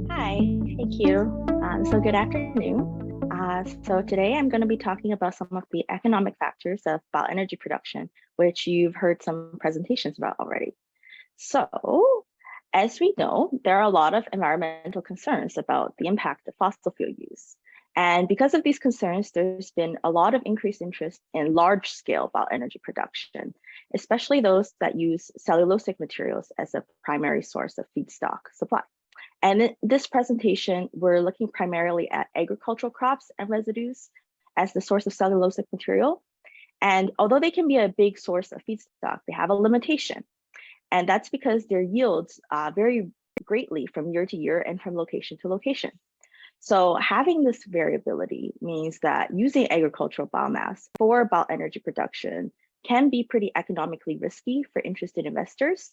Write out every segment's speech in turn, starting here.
Hi, thank you. So good afternoon. So today I'm going to be talking about some of the economic factors of bioenergy production, which you've heard some presentations about already. So as we know, there are a lot of environmental concerns about the impact of fossil fuel use. And because of these concerns, there's been a lot of increased interest in large-scale bioenergy production, especially those that use cellulosic materials as a primary source of feedstock supply. And in this presentation, we're looking primarily at agricultural crops and residues as the source of cellulosic material. And although they can be a big source of feedstock, they have a limitation. And that's because their yields vary greatly from year to year and from location to location. So having this variability means that using agricultural biomass for bioenergy production can be pretty economically risky for interested investors,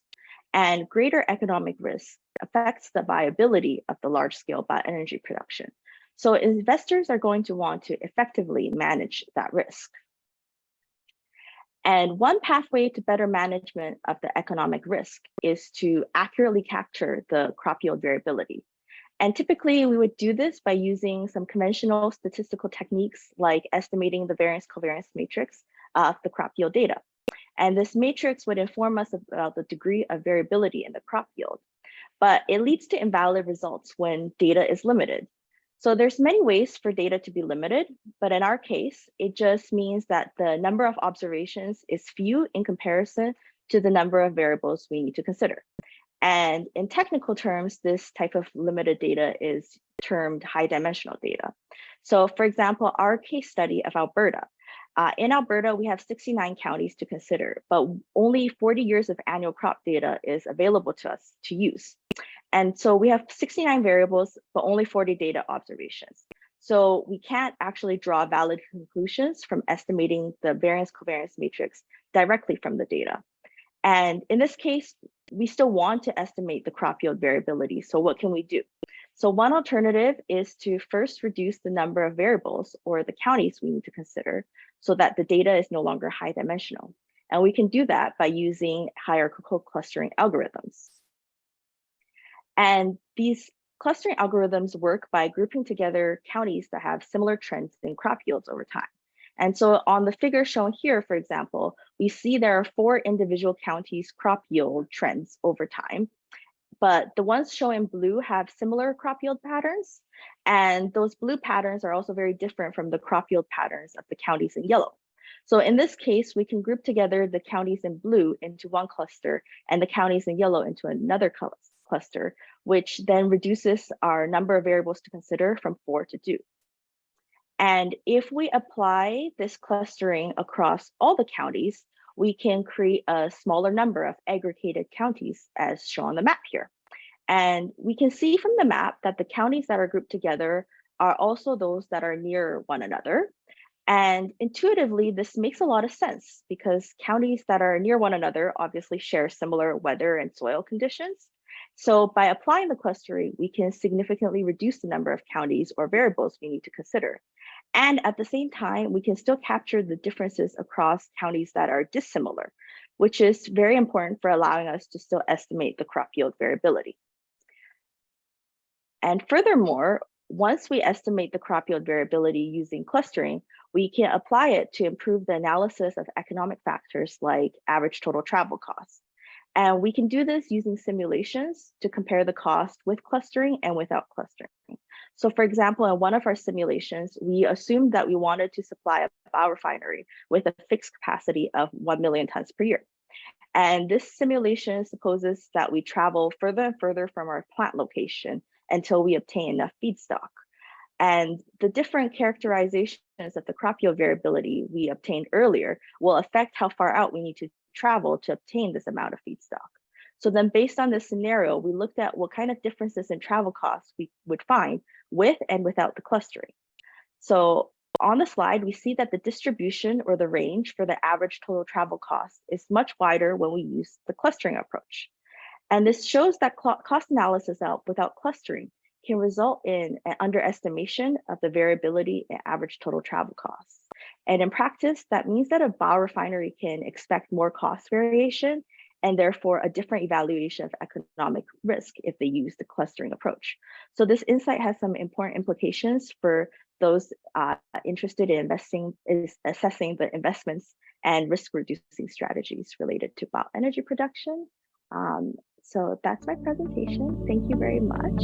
and greater economic risk affects the viability of the large-scale bioenergy production. So investors are going to want to effectively manage that risk. And one pathway to better management of the economic risk is to accurately capture the crop yield variability. And typically we would do this by using some conventional statistical techniques like estimating the variance covariance matrix of the crop yield data. And this matrix would inform us about the degree of variability in the crop yield, but it leads to invalid results when data is limited. So there's many ways for data to be limited, but in our case, it just means that the number of observations is few in comparison to the number of variables we need to consider. And in technical terms, this type of limited data is termed high dimensional data. So for example, our case study of Alberta. In Alberta, we have 69 counties to consider, but only 40 years of annual crop data is available to us to use. And so we have 69 variables, but only 40 data observations. So we can't actually draw valid conclusions from estimating the variance covariance matrix directly from the data. And in this case, we still want to estimate the crop yield variability. So what can we do? So one alternative is to first reduce the number of variables or the counties we need to consider so that the data is no longer high dimensional. And we can do that by using hierarchical clustering algorithms. And these clustering algorithms work by grouping together counties that have similar trends in crop yields over time. And so on the figure shown here, for example, we see there are 4 individual counties' crop yield trends over time, but the ones shown in blue have similar crop yield patterns. And those blue patterns are also very different from the crop yield patterns of the counties in yellow. So in this case, we can group together the counties in blue into one cluster and the counties in yellow into another cluster, which then reduces our number of variables to consider from 4 to 2. And if we apply this clustering across all the counties, we can create a smaller number of aggregated counties as shown on the map here. And we can see from the map that the counties that are grouped together are also those that are near one another. And intuitively, this makes a lot of sense because counties that are near one another obviously share similar weather and soil conditions. So by applying the clustering, we can significantly reduce the number of counties or variables we need to consider. And at the same time, we can still capture the differences across counties that are dissimilar, which is very important for allowing us to still estimate the crop yield variability. And furthermore, once we estimate the crop yield variability using clustering, we can apply it to improve the analysis of economic factors like average total travel costs. And we can do this using simulations to compare the cost with clustering and without clustering. So for example, in one of our simulations, we assumed that we wanted to supply a biorefinery with a fixed capacity of 1 million tons per year. And this simulation supposes that we travel further and further from our plant location until we obtain enough feedstock. And the different characterizations of the crop yield variability we obtained earlier will affect how far out we need to travel to obtain this amount of feedstock. So then based on this scenario, we looked at what kind of differences in travel costs we would find with and without the clustering. So on the slide, we see that the distribution or the range for the average total travel cost is much wider when we use the clustering approach. And this shows that cost analysis without clustering can result in an underestimation of the variability in average total travel costs. And in practice, that means that a biorefinery can expect more cost variation and therefore a different evaluation of economic risk if they use the clustering approach. So this insight has some important implications for those interested in assessing the investments and risk reducing strategies related to bioenergy production. So that's my presentation. Thank you very much.